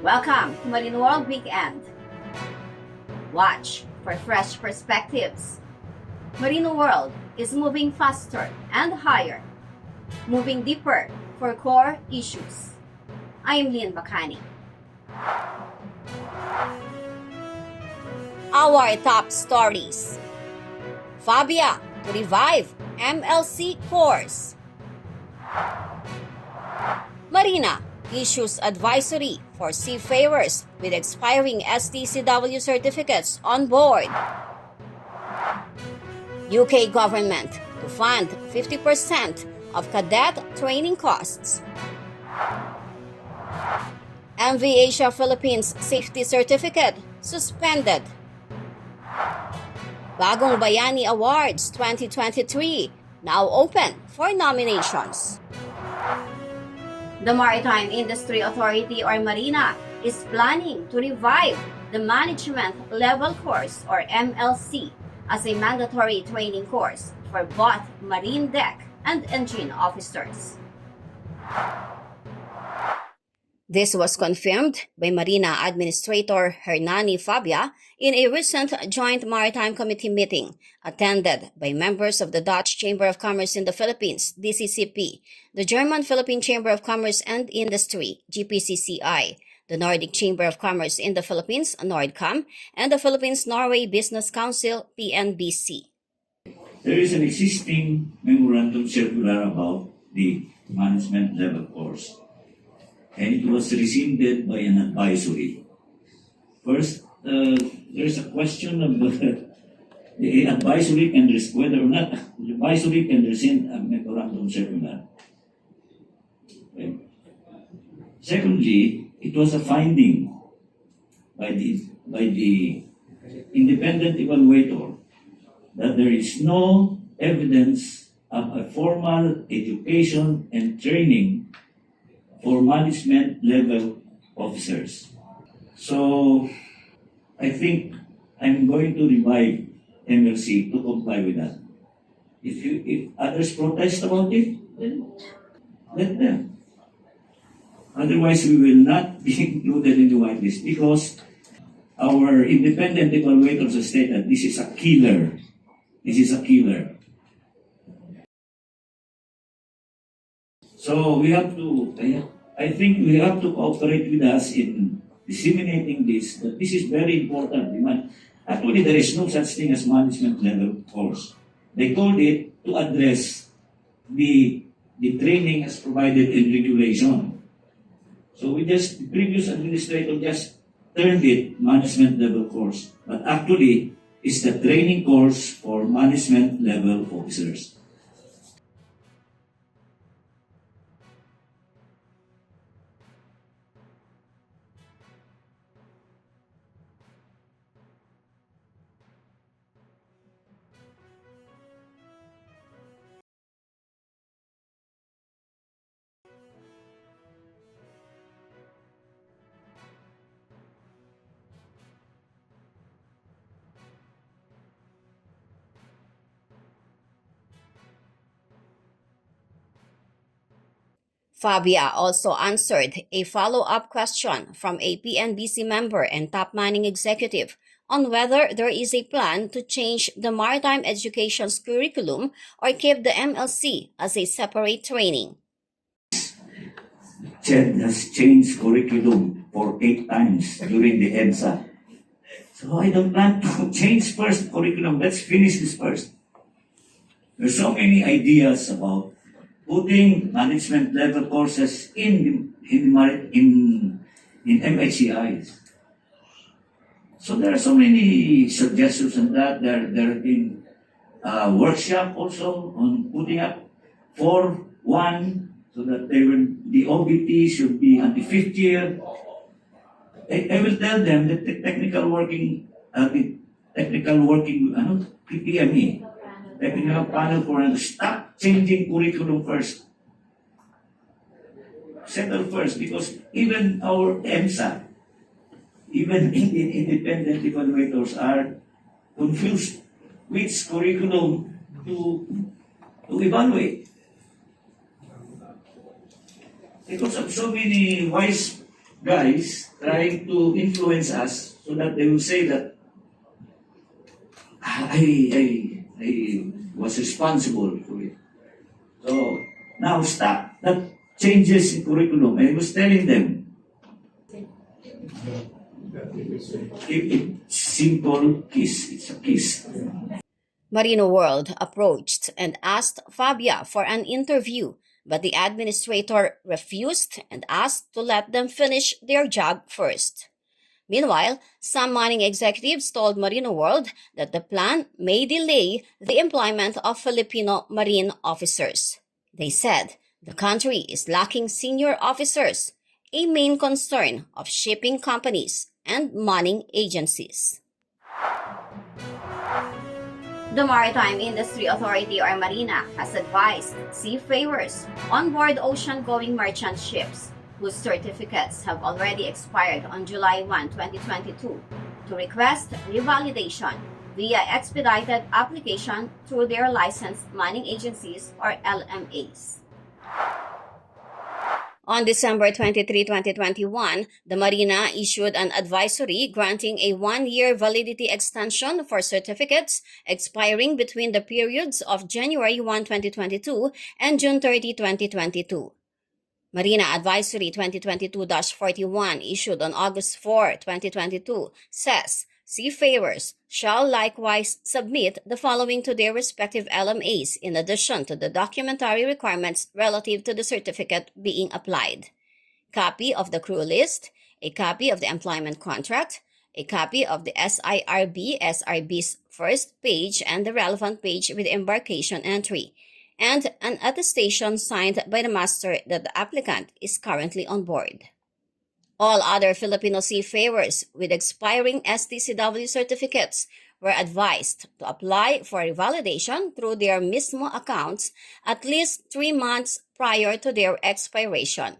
Welcome to Marino World Weekend. Watch for fresh perspectives. Marino World is moving faster and higher, moving deeper for core issues. I am Lynn Bacani. Our top stories. FABIA to revive MLC course. MARINA issues advisory for seafarers with expiring STCW certificates on board. UK government to fund 50% of cadet training costs. MV Asia Philippines Safety Certificate suspended. Bagong Bayani Awards 2023 now open for nominations. The Maritime Industry Authority or MARINA is planning to revive the Management Level Course or MLC as a mandatory training course for both marine deck and engine officers. This was confirmed by MARINA Administrator Hernani FABIA in a recent Joint Maritime Committee meeting attended by members of the Dutch Chamber of Commerce in the Philippines, DCCP, the German-Philippine Chamber of Commerce and Industry, GPCCI, the Nordic Chamber of Commerce in the Philippines, NORDCOM, and the Philippines-Norway Business Council, PNBC. There is an existing memorandum circular about the management level course, and it was rescinded by an advisory. First, there's a question of the advisory can whether or not the advisory can rescind a memorandum circular. Okay. Secondly, it was a finding by the independent evaluator that there is no evidence of a formal education and training for management level officers. So I think I'm going to revive MLC to comply with that. If others protest about it, then let them. Otherwise, we will not be included in the whitelist because our independent evaluators have stated this is a killer. This is a killer. So we have to, I think we have to cooperate with us in disseminating this, that this is very important. Actually, there is no such thing as management level course. They called it to address the training as provided in regulation. So the previous administrator just termed it management level course, but actually it's the training course for management level officers. FABIA also answered a follow-up question from a PNBC member and top mining executive on whether there is a plan to change the maritime education's curriculum or keep the MLC as a separate training. CHED has changed curriculum for 8 times during the EDSA. So I don't plan to change first curriculum. Let's finish this first. There's so many ideas about putting management level courses in MHCIs. So there are so many suggestions on that. There have been workshop also on putting up 4-1 so that the OBT should be on the 5th year. I will tell them that the technical working PME, Technical Panel for stop changing curriculum first. Settle first, because even our EMSA, even independent evaluators are confused which curriculum to evaluate. Because of so many wise guys trying to influence us so that they will say that I was responsible for it. So now stop that changes in curriculum. I was telling them, keep it simple, kiss. It's a kiss. Marino World approached and asked FABIA for an interview, but the administrator refused and asked to let them finish their job first. Meanwhile, some mining executives told Marino World that the plan may delay the employment of Filipino marine officers. They said the country is lacking senior officers, a main concern of shipping companies and mining agencies. The Maritime Industry Authority, or MARINA, has advised seafarers on board ocean-going merchant ships whose certificates have already expired on July 1, 2022, to request revalidation via expedited application through their licensed mining agencies, or LMAs. On December 23, 2021, the Marina issued an advisory granting a one-year validity extension for certificates expiring between the periods of January 1, 2022 and June 30, 2022. Marina Advisory 2022-41 issued on August 4, 2022 says seafarers shall likewise submit the following to their respective LMAs in addition to the documentary requirements relative to the certificate being applied: copy of the crew list, a copy of the employment contract, a copy of the SRB's first page and the relevant page with embarkation entry, and an attestation signed by the master that the applicant is currently on board. All other Filipino seafarers with expiring STCW certificates were advised to apply for revalidation through their mismo accounts at least 3 months prior to their expiration.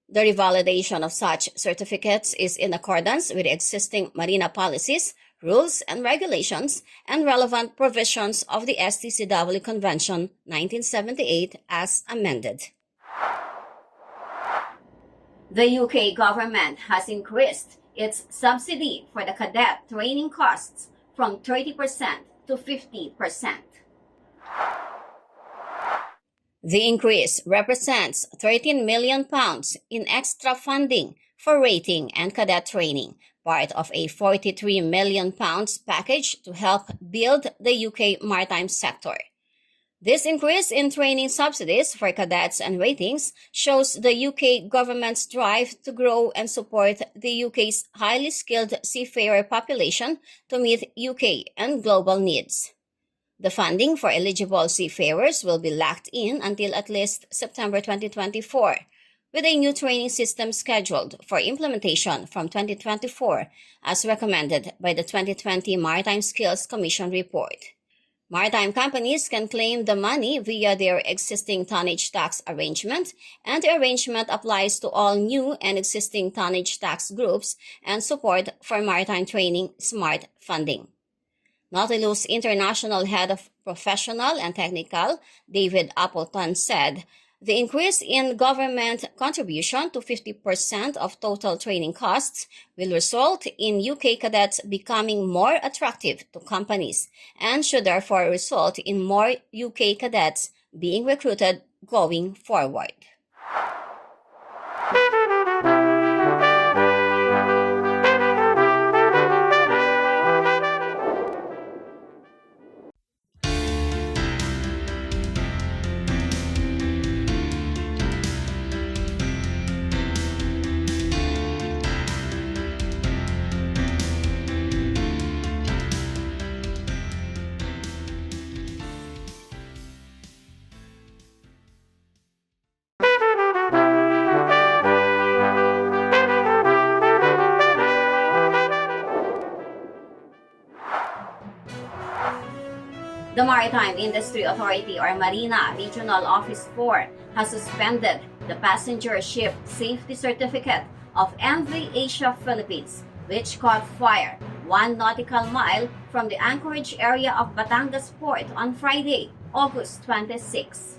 The revalidation of such certificates is in accordance with the existing Marina policies, rules and regulations, and relevant provisions of the STCW Convention 1978 as amended. The UK government has increased its subsidy for the cadet training costs from 30% to 50%. The increase represents £13 million in extra funding for rating and cadet training, part of a £43 million package to help build the UK maritime sector. This increase in training subsidies for cadets and ratings shows the UK government's drive to grow and support the UK's highly skilled seafarer population to meet UK and global needs. The funding for eligible seafarers will be locked in until at least September 2024, with a new training system scheduled for implementation from 2024, as recommended by the 2020 Maritime Skills Commission report. Maritime companies can claim the money via their existing tonnage tax arrangement, and the arrangement applies to all new and existing tonnage tax groups and support for maritime training SMART funding. Nautilus International Head of Professional and Technical, David Appleton, said, "The increase in government contribution to 50% of total training costs will result in UK cadets becoming more attractive to companies and should therefore result in more UK cadets being recruited going forward." The Maritime Industry Authority or MARINA Regional Office 4 has suspended the passenger ship safety certificate of MV Asia Philippines, which caught fire 1 nautical mile from the anchorage area of Batangas Port on Friday, August 26.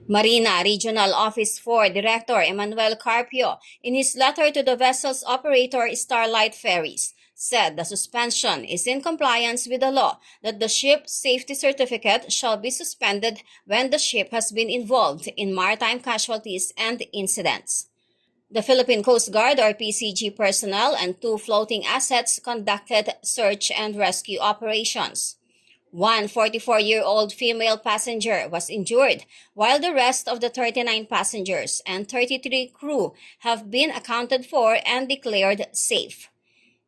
Marina Regional Office 4 Director Emmanuel Carpio, in his letter to the vessel's operator Starlight Ferries, said the suspension is in compliance with the law that the ship safety certificate shall be suspended when the ship has been involved in maritime casualties and incidents. The Philippine Coast Guard or PCG personnel and 2 floating assets conducted search and rescue operations. One 44-year-old female passenger was injured, while the rest of the 39 passengers and 33 crew have been accounted for and declared safe.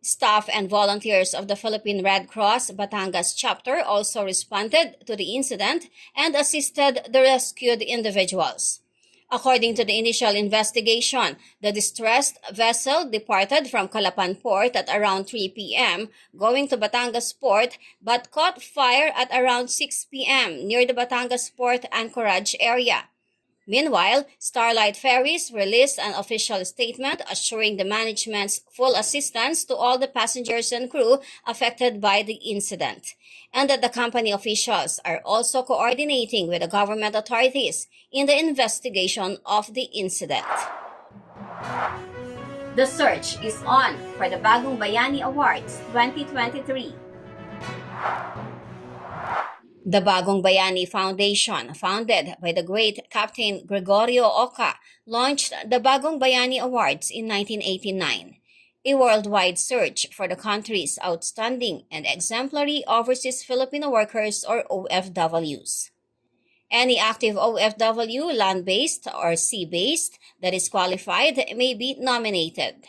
Staff and volunteers of the Philippine Red Cross Batangas chapter also responded to the incident and assisted the rescued individuals. According to the initial investigation, the distressed vessel departed from Calapan Port at around 3 p.m. going to Batangas Port but caught fire at around 6 p.m. near the Batangas Port anchorage area. Meanwhile, Starlight Ferries released an official statement assuring the management's full assistance to all the passengers and crew affected by the incident, and that the company officials are also coordinating with the government authorities in the investigation of the incident. The search is on for the Bagong Bayani Awards 2023. The Bagong Bayani Foundation, founded by the great Captain Gregorio Oca, launched the Bagong Bayani Awards in 1989, a worldwide search for the country's outstanding and exemplary overseas Filipino workers or OFWs. Any active OFW, land-based or sea-based, that is qualified may be nominated.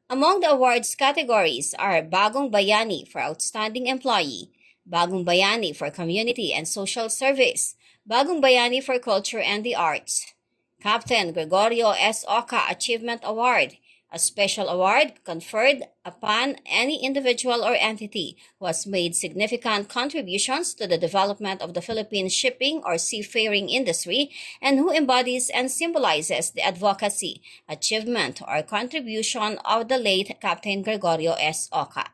Among the awards categories are Bagong Bayani for Outstanding Employee, Bagong Bayani for Community and Social Service, Bagong Bayani for Culture and the Arts, Captain Gregorio S. Oca Achievement Award, a special award conferred upon any individual or entity who has made significant contributions to the development of the Philippine shipping or seafaring industry and who embodies and symbolizes the advocacy, achievement, or contribution of the late Captain Gregorio S. Oca.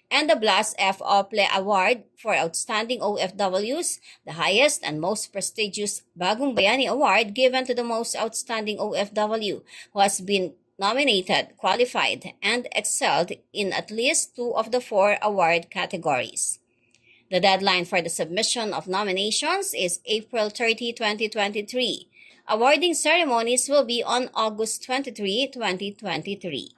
And the Blas F. Ople Award for Outstanding OFWs, the highest and most prestigious Bagong Bayani Award given to the most outstanding OFW who has been nominated, qualified, and excelled in at least 2 of the 4 award categories. The deadline for the submission of nominations is April 30, 2023. Awarding ceremonies will be on August 23, 2023.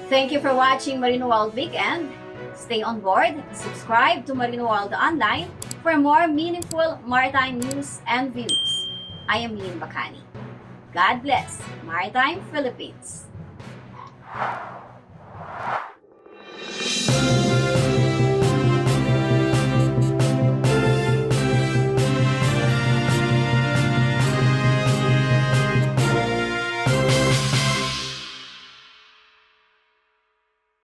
Thank you for watching Marino World Weekend. Stay on board, subscribe to Marino World Online for more meaningful maritime news and views. I am Lynn Bacani. God bless Maritime Philippines.